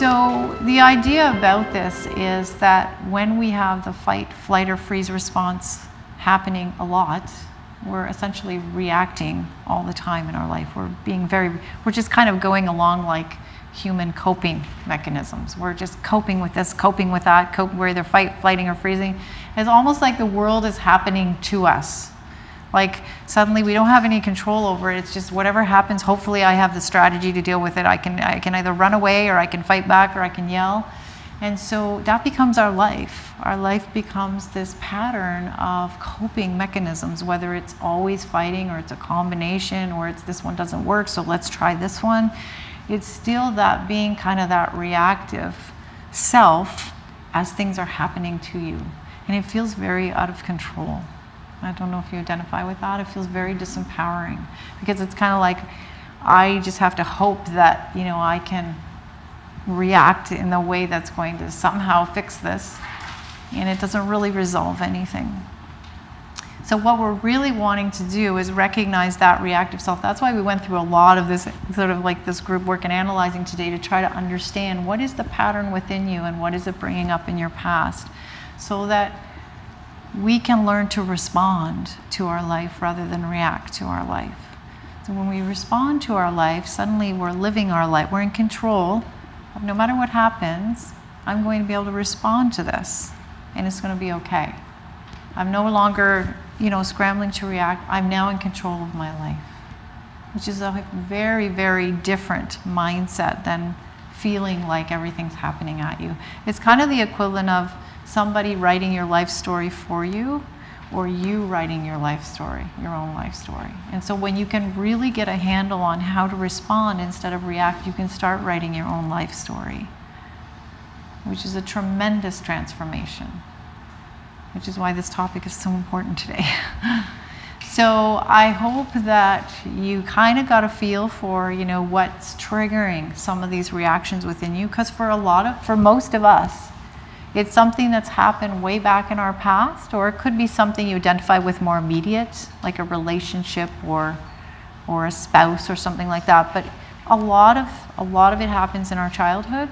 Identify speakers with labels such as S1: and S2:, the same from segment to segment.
S1: So the idea about this is that when we have the fight, flight, or freeze response happening a lot, we're essentially reacting all the time in our life. We're just kind of going along like human coping mechanisms. We're just coping with this, coping with that, we're either flighting, or freezing. It's almost like the world is happening to us. Like suddenly we don't have any control over it. It's just whatever happens, hopefully I have the strategy to deal with it. I can either run away, or I can fight back, or I can yell. And so that becomes our life. Our life becomes this pattern of coping mechanisms, whether it's always fighting, or it's a combination, or it's this one doesn't work, so let's try this one. It's still that being kind of that reactive self as things are happening to you. And it feels very out of control. I don't know if you identify with that. It feels very disempowering, because it's kind of like I just have to hope that, I can react in the way that's going to somehow fix this, and it doesn't really resolve anything. So what we're really wanting to do is recognize that reactive self. That's why we went through a lot of this sort of like this group work and analyzing today, to try to understand what is the pattern within you and what is it bringing up in your past, so that we can learn to respond to our life rather than react to our life. So when we respond to our life, suddenly we're living our life. We're in control of no matter what happens, I'm going to be able to respond to this, and it's going to be okay. I'm no longer, scrambling to react. I'm now in control of my life, which is a very, very different mindset than feeling like everything's happening at you. It's kind of the equivalent of somebody writing your life story for you, or you writing your life story, your own life story. And so when you can really get a handle on how to respond instead of react, you can start writing your own life story, which is a tremendous transformation, which is why this topic is so important today. So I hope that you kind of got a feel for, what's triggering some of these reactions within you, because for most of us, it's something that's happened way back in our past, or it could be something you identify with more immediate, like a relationship or a spouse or something like that. But a lot of it happens in our childhood,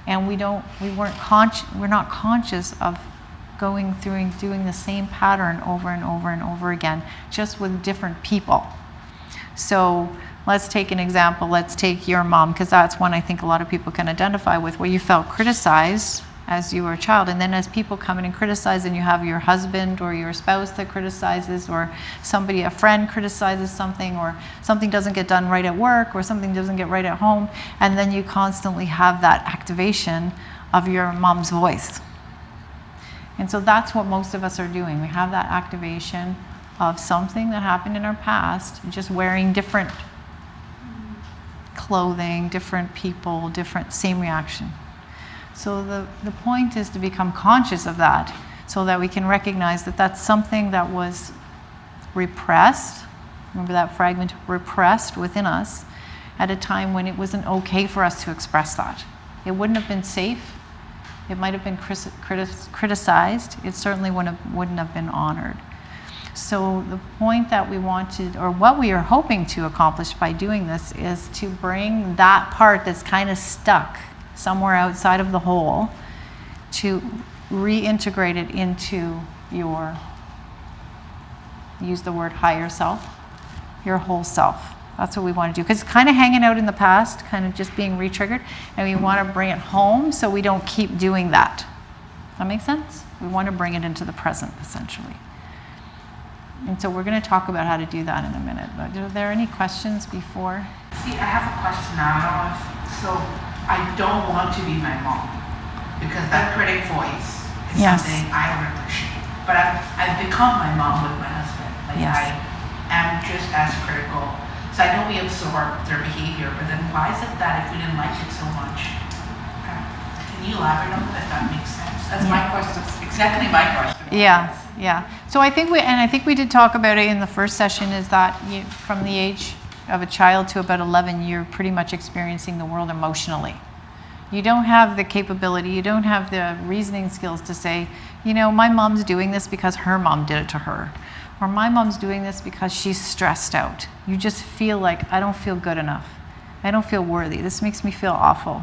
S1: and we're not conscious of going through and doing the same pattern over and over and over again, just with different people. So let's take an example. Let's take your mom, because that's one I think a lot of people can identify with, where you felt criticized as you were a child, and then as people come in and criticize, and you have your husband or your spouse that criticizes, or a friend criticizes something, or something doesn't get done right at work, or something doesn't get right at home, and then you constantly have that activation of your mom's voice. And so that's what most of us are doing. We have that activation of something that happened in our past, just wearing different clothing, different people, same reaction. So the point is to become conscious of that, so that we can recognize that that's something that was repressed. Remember that fragment, repressed within us at a time when it wasn't okay for us to express that. It wouldn't have been safe. It might have been criticized. It certainly wouldn't have been honored. So the point that we wanted, or what we are hoping to accomplish by doing this, is to bring that part that's kind of stuck somewhere outside of the whole, to reintegrate it into use the word higher self, your whole self. That's what we want to do, because it's kind of hanging out in the past, kind of just being re-triggered, and we want to bring it home so we don't keep doing that. Does that make sense? We want to bring it into the present, essentially. And so we're going to talk about how to do that in a minute. But are there any questions before?
S2: See, I have a question now. I don't want to be my mom, because that critic voice is something I don't appreciate. But I've become my mom with my husband. I am just as critical. So I know we absorb their behavior, but then why is it that if we didn't like it so much? Can you elaborate on that? If that makes sense. That's my question. Exactly my question.
S1: Yeah. So I think we did talk about it in the first session, is that from the age of a child to about 11, you're pretty much experiencing the world emotionally. You don't have the capability, you don't have the reasoning skills to say, my mom's doing this because her mom did it to her, or my mom's doing this because she's stressed out. You just feel like, I don't feel good enough. I don't feel worthy. This makes me feel awful.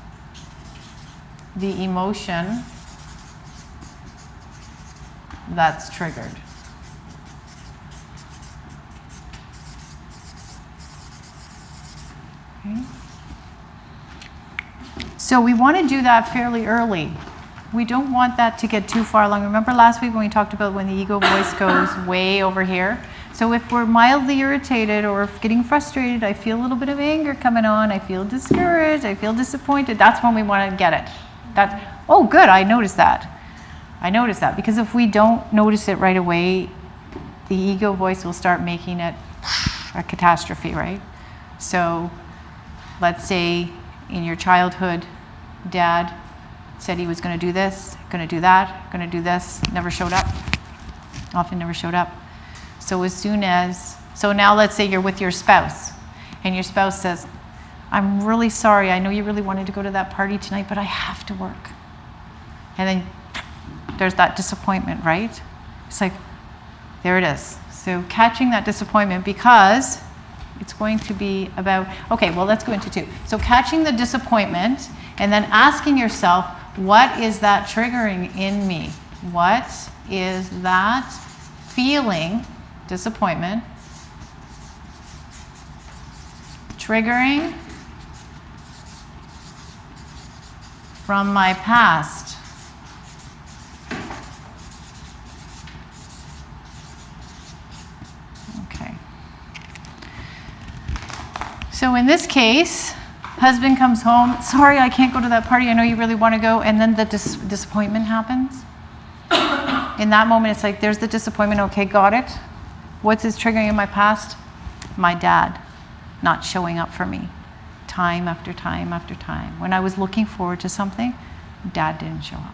S1: the emotion that's triggered. Okay. So we want to do that fairly early. We don't want that to get too far along. Remember last week when we talked about when the ego voice goes way over here? So if we're mildly irritated or getting frustrated, I feel a little bit of anger coming on, I feel discouraged, I feel disappointed, that's when we want to get it. That's, oh good, I noticed that. I noticed that. Because if we don't notice it right away, the ego voice will start making it a catastrophe, right? So let's say in your childhood, dad said he was going to do this, going to do that, going to do this, never showed up. Often never showed up. So as soon as, so now let's say you're with your spouse, and your spouse says, I'm really sorry, I know you really wanted to go to that party tonight, but I have to work. And then there's that disappointment, right? It's like, there it is. So catching that disappointment, because it's going to be about, okay, well, let's go into two. So catching the disappointment and then asking yourself, what is that triggering in me? What is that feeling, disappointment, triggering from my past? Okay. So in this case, husband comes home, sorry, I can't go to that party, I know you really want to go, and then the disappointment happens. In that moment, it's like, there's the disappointment, okay, got it. What's this triggering in my past? My dad not showing up for me time after time after time. When I was looking forward to something, dad didn't show up.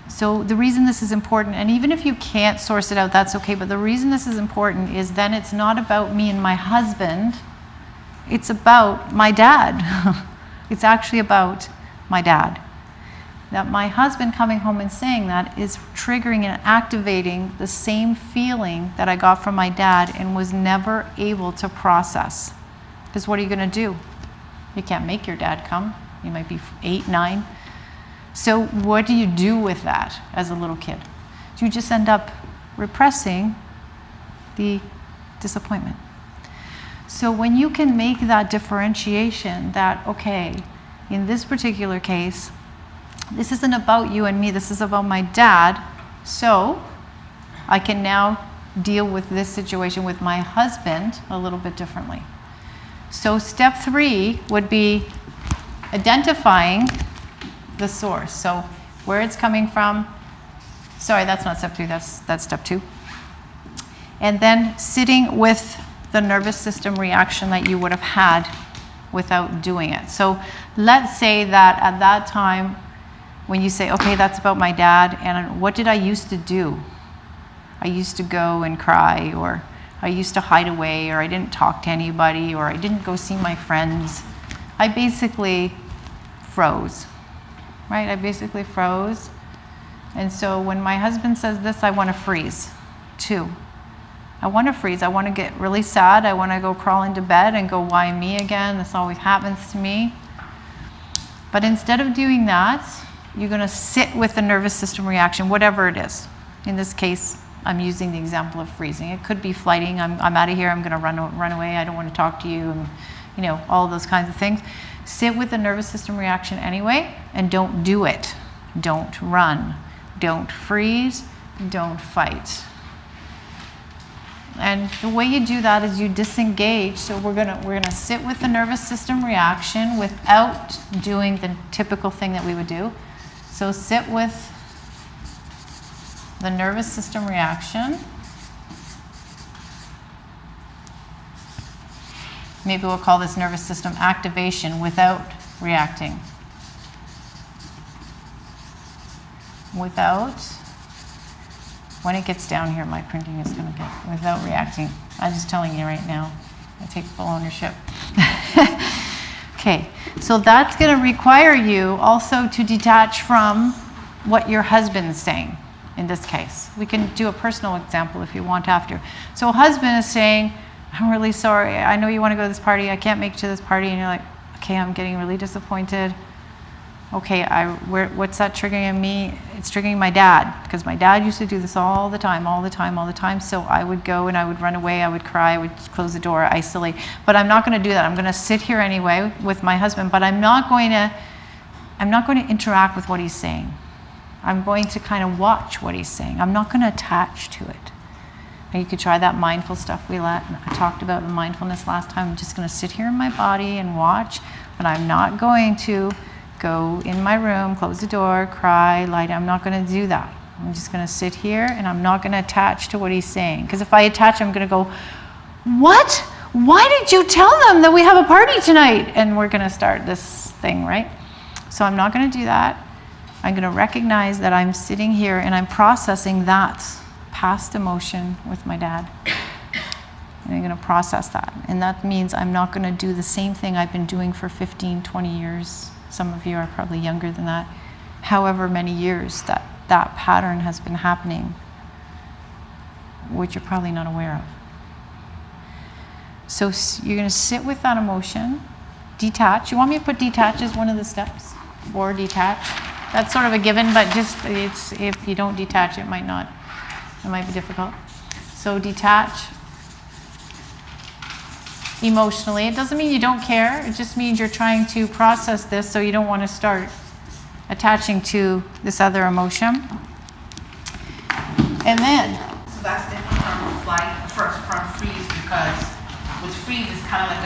S1: So the reason this is important, and even if you can't source it out, that's okay, but the reason this is important is then it's not about me and my husband, it's about my dad. It's actually about my dad. That my husband coming home and saying that is triggering and activating the same feeling that I got from my dad and was never able to process. Because what are you going to do? You can't make your dad come. You might be 8, 9. So what do you do with that as a little kid? You just end up repressing the disappointment. So when you can make that differentiation that, okay, in this particular case, this isn't about you and me, this is about my dad, so I can now deal with this situation with my husband a little bit differently. So step 3 would be identifying the source. So where it's coming from, sorry, that's not step 3, that's step 2. And then sitting with the nervous system reaction that you would have had without doing it. So let's say that at that time, when you say, okay, that's about my dad, and what did I used to do? I used to go and cry, or I used to hide away, or I didn't talk to anybody, or I didn't go see my friends. I basically froze, right? I basically froze. And so when my husband says this, I want to freeze, too. I want to freeze. I want to get really sad. I want to go crawl into bed and go, why me again? This always happens to me. But instead of doing that, you're going to sit with the nervous system reaction, whatever it is. In this case, I'm using the example of freezing. It could be flighting. I'm out of here. I'm going to run away. I don't want to talk to you. And, all of those kinds of things. Sit with the nervous system reaction anyway, and don't do it. Don't run. Don't freeze. Don't fight. And the way you do that is you disengage. So we're gonna sit with the nervous system reaction without doing the typical thing that we would do. So sit with the nervous system reaction. Maybe we'll call this nervous system activation without reacting. Without. When it gets down here, my printing is going to get without reacting. I'm just telling you right now. I take full ownership. Okay, so that's going to require you also to detach from what your husband's saying in this case. We can do a personal example if you want after. So a husband is saying, I'm really sorry. I know you want to go to this party. I can't make it to this party. And you're like, okay, I'm getting really disappointed. okay, what's that triggering in me? It's triggering my dad, because my dad used to do this all the time. So I would go and I would run away, I would cry, I would close the door, isolate. But I'm not going to do that. I'm going to sit here anyway with my husband, but I'm not going to interact with what he's saying. I'm going to kind of watch what he's saying. I'm not going to attach to it. And you could try that mindful stuff I talked about in mindfulness last time. I'm just going to sit here in my body and watch, but I'm not going to go in my room, close the door, cry, lie down. I'm not going to do that. I'm just going to sit here and I'm not going to attach to what he's saying. Because if I attach, I'm going to go, what? Why did you tell them that we have a party tonight? And we're going to start this thing, right? So I'm not going to do that. I'm going to recognize that I'm sitting here and I'm processing that past emotion with my dad. And I'm going to process that. And that means I'm not going to do the same thing I've been doing for 15, 20 years. Some of you are probably younger than that. However many years that pattern has been happening, which you're probably not aware of. So you're going to sit with that emotion, detach. You want me to put detach as one of the steps? Or detach? That's sort of a given, but just if you don't detach, it might be difficult. So detach emotionally. It doesn't mean you don't care. It just means you're trying to process this, so you don't want to start attaching to this other emotion. And then,
S2: so that's different from flight, from freeze, because with freeze it's kind of like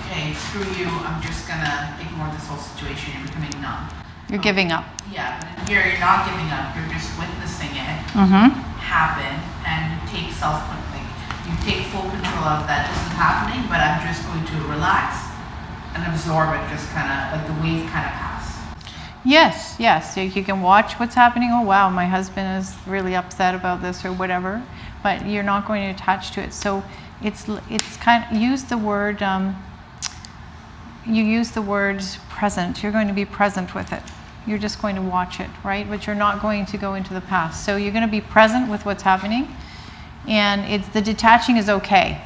S2: okay, screw you, I'm just gonna ignore this whole situation. You're becoming numb.
S1: You're giving up.
S2: Yeah, but here you're not giving up. You're just witnessing it happen, and you take you take full control of that. This is happening, but I'm just going to relax and absorb it, just kind of like the wave kind of pass.
S1: Yes. So you can watch what's happening. Oh wow, my husband is really upset about this or whatever, but you're not going to attach to it. So it's kind of use the word. You use the word present. You're going to be present with it. You're just going to watch it, right? But you're not going to go into the past. So you're going to be present with what's happening. And the detaching is okay.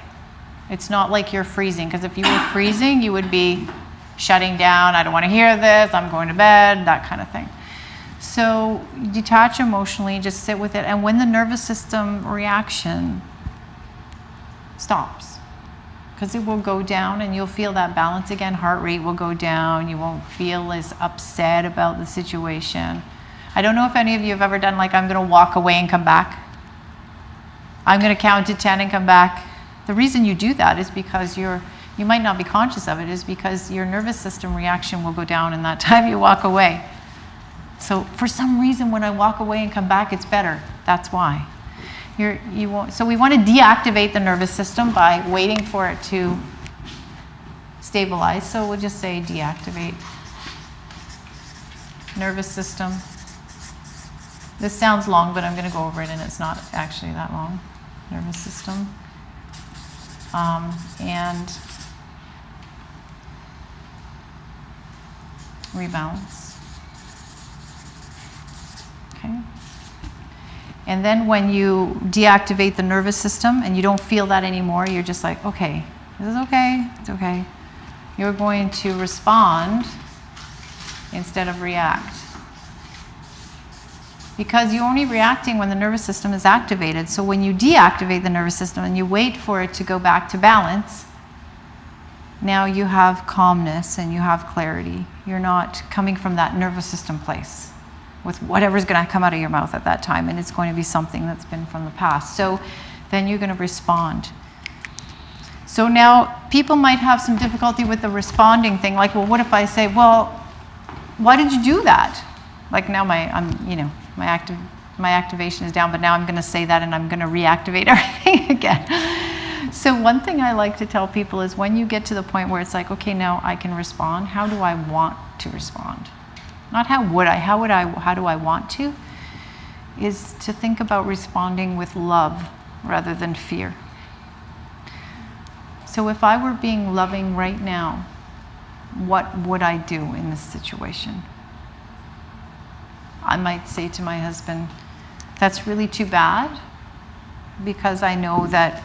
S1: It's not like you're freezing, because if you were freezing, you would be shutting down. I don't want to hear this. I'm going to bed, that kind of thing. So detach emotionally, just sit with it. And when the nervous system reaction stops, because it will go down and you'll feel that balance again. Heart rate will go down. You won't feel as upset about the situation. I don't know if any of you have ever done I'm going to walk away and come back. I'm going to count to 10 and come back. The reason you do that is because you might not be conscious of it, is because your nervous system reaction will go down in that time you walk away. So for some reason, when I walk away and come back, it's better. That's why. So we want to deactivate the nervous system by waiting for it to stabilize. So we'll just say deactivate nervous system. This sounds long, but I'm going to go over it, and it's not actually that long. Nervous system. And rebalance. Okay. And then when you deactivate the nervous system and you don't feel that anymore, you're just like, okay, this is okay, it's okay. You're going to respond instead of react. Because you're only reacting when the nervous system is activated. So when you deactivate the nervous system and you wait for it to go back to balance, now you have calmness and you have clarity. You're not coming from that nervous system place with whatever's going to come out of your mouth at that time, and it's going to be something that's been from the past. So then you're going to respond. So now people might have some difficulty with the responding thing, like, well, what if I say, well, why did you do that? Like now my activation is down, but now I'm going to say that and I'm going to reactivate everything again. So one thing I like to tell people is when you get to the point where it's like, okay, now I can respond, how do I want to respond? Not how do I want to, is to think about responding with love rather than fear. So if I were being loving right now, what would I do in this situation? I might say to my husband, that's really too bad, because I know that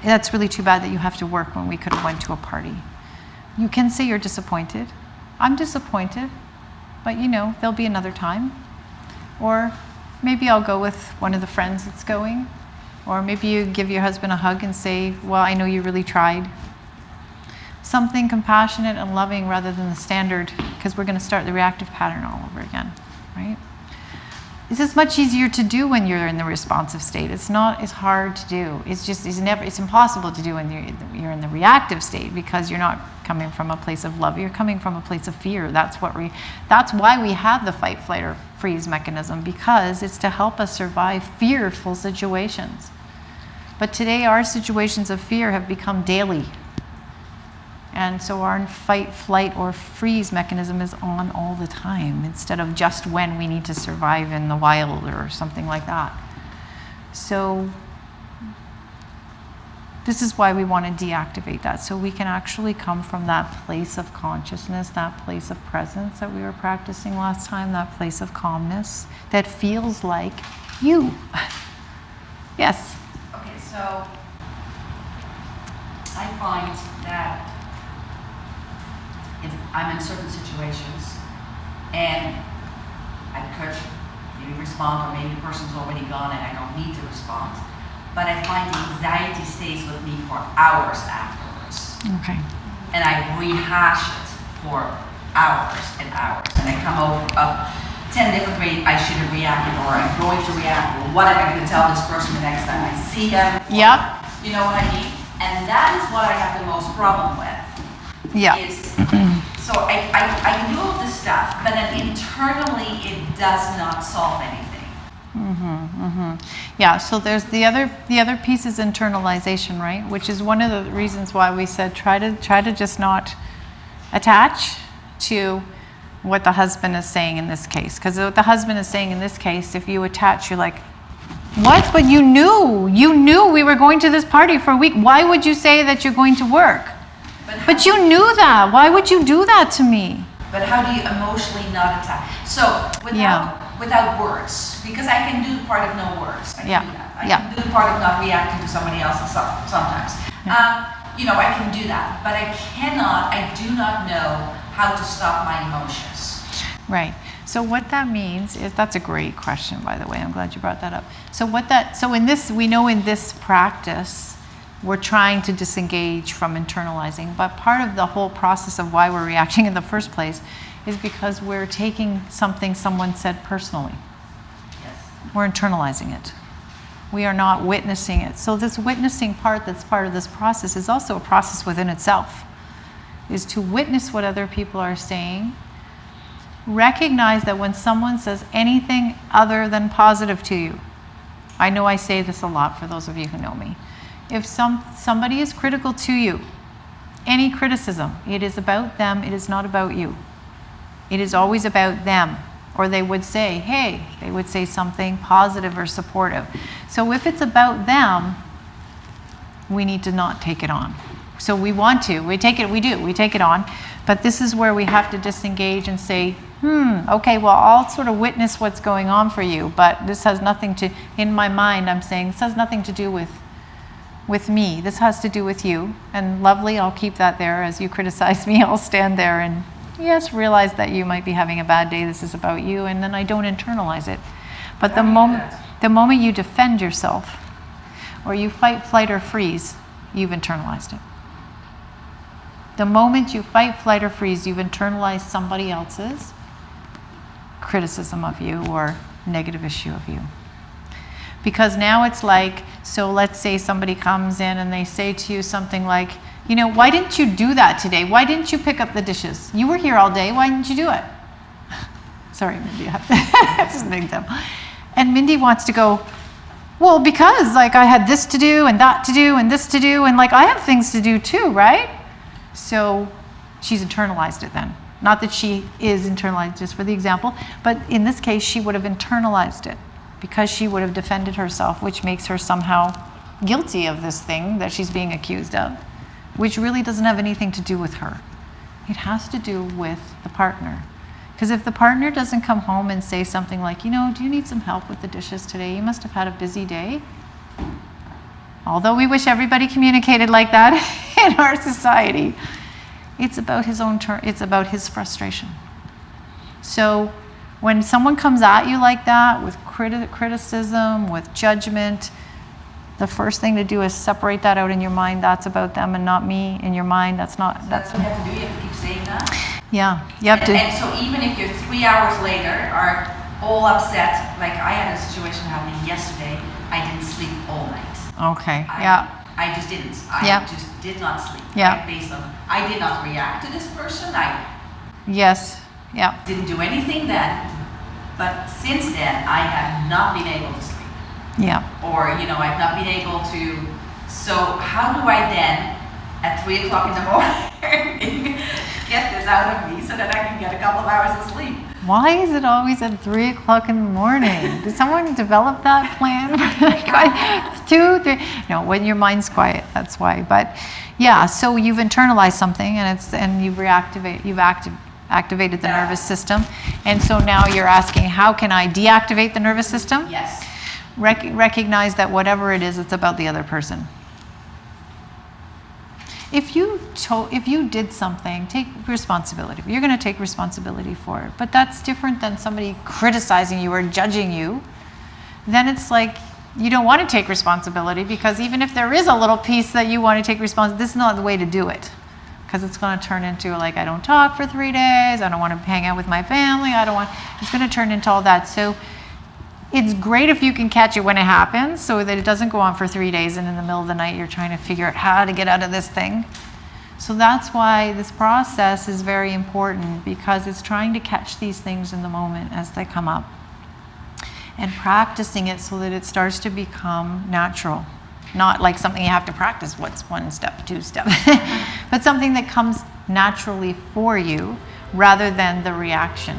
S1: that's really too bad that you have to work when we could have went to a party. You can say you're disappointed, I'm disappointed, but there'll be another time. Or maybe I'll go with one of the friends that's going. Or maybe you give your husband a hug and say, well, I know you really tried. Something compassionate and loving rather than the standard, because we're going to start the reactive pattern all over again, right? This is much easier to do when you're in the responsive state. It's not as hard to do. It's impossible to do when you're in the reactive state, because you're not coming from a place of love. You're coming from a place of fear. That's why we have the fight, flight, or freeze mechanism, because it's to help us survive fearful situations. But today our situations of fear have become daily. And so our fight, flight, or freeze mechanism is on all the time, instead of just when we need to survive in the wild or something like that. So this is why we want to deactivate that, so we can actually come from that place of consciousness, that place of presence that we were practicing last time, that place of calmness that feels like you. Yes?
S3: Okay, so I find that if I'm in certain situations and I could maybe respond, or maybe the person's already gone and I don't need to respond, but I find the anxiety stays with me for hours afterwards.
S1: Okay.
S3: And I rehash it for hours and hours. And I come up 10 different ways I should have reacted, or I'm going to react, or what am I going to tell this person the next time I see them?
S1: Yep.
S3: You know what I mean? And that is what I have the most problem with.
S1: Yeah.
S3: So I can do all this stuff, but then internally it does not solve anything.
S1: Yeah, so there's the other piece is internalization, right? Which is one of the reasons why we said try to just not attach to what the husband is saying in this case. Because what the husband is saying in this case, if you attach, you're like, what? But you knew we were going to this party for a week. Why would you say that you're going to work? But you knew that. Why would you do that to me?
S3: But how do you emotionally not attack? So without words, because I can do the part of no words. I can do that. I can do the part of not reacting to somebody else sometimes. I can do that, but I do not know how to stop my emotions.
S1: Right. So what that means is, that's a great question, by the way. I'm glad you brought that up. We know in this practice, we're trying to disengage from internalizing, but part of the whole process of why we're reacting in the first place is because we're taking something someone said personally.
S3: Yes.
S1: We're internalizing it. We are not witnessing it. So this witnessing part that's part of this process is also a process within itself, is to witness what other people are saying, recognize that when someone says anything other than positive to you, I know I say this a lot for those of you who know me, if somebody is critical to you, any criticism, it is about them, it is not about you. It is always about them. Or they would say, hey, they would say something positive or supportive. So if it's about them, we need to not take it on. So we take it on, but this is where we have to disengage and say, okay, well, I'll sort of witness what's going on for you, but this has nothing to, in my mind, I'm saying, this has nothing to do with me. This has to do with you. And lovely, I'll keep that there. As you criticize me, I'll stand there and, yes, realize that you might be having a bad day. This is about you. And then I don't internalize it. But the moment you defend yourself, or you fight, flight, or freeze, you've internalized it. The moment you fight, flight, or freeze, you've internalized somebody else's criticism of you or negative issue of you. Because now it's like, so let's say somebody comes in and they say to you something like, why didn't you do that today? Why didn't you pick up the dishes? You were here all day. Why didn't you do it? Sorry, Mindy. That's just an example. And Mindy wants to go, well, because I had this to do and that to do and this to do, and I have things to do too, right? So she's internalized it then. Not that she is internalized, just for the example, but in this case, she would have internalized it because she would have defended herself, which makes her somehow guilty of this thing that she's being accused of, which really doesn't have anything to do with her. It has to do with the partner. Because if the partner doesn't come home and say something like, do you need some help with the dishes today? You must have had a busy day. Although we wish everybody communicated like that in our society. It's about his own turn. It's about his frustration. So when someone comes at you like that with criticism, with judgment, the first thing to do is separate that out in your mind. That's about them and not me. In your mind, that's not.
S3: So that's what you have to do. You have to keep saying that.
S1: Yeah, you have to.
S3: And so even if you're 3 hours later are all upset, like I had a situation happening yesterday, I didn't sleep all night.
S1: Okay.
S3: I just didn't. I just did not sleep.
S1: Yeah.
S3: Based on, I did not react to this person. I
S1: Yes. Yeah.
S3: didn't do anything then, but since then I have not been able to sleep.
S1: Yeah.
S3: Or, I've not been able to. So how do I then, at 3 o'clock in the morning, get this out of me so that I can get a couple of hours of sleep?
S1: Why is it always at 3 o'clock in the morning? Did someone develop that plan? 2, 3. No, when your mind's quiet, that's why. But yeah, so you've internalized something, and you've activated the nervous system, and so now you're asking, how can I deactivate the nervous system?
S3: Yes.
S1: Recognize that whatever it is, it's about the other person. If you did something, take responsibility. You're going to take responsibility for it. But that's different than somebody criticizing you or judging you. Then it's like you don't want to take responsibility, because even if there is a little piece that you want to take responsibility, this is not the way to do it. Because it's going to turn into like, I don't talk for 3 days, I don't want to hang out with my family, it's going to turn into all that. So it's great if you can catch it when it happens, so that it doesn't go on for 3 days and in the middle of the night you're trying to figure out how to get out of this thing. So that's why this process is very important, because it's trying to catch these things in the moment as they come up and practicing it so that it starts to become natural. Not like something you have to practice, what's 1 step, 2 step, but something that comes naturally for you rather than the reaction.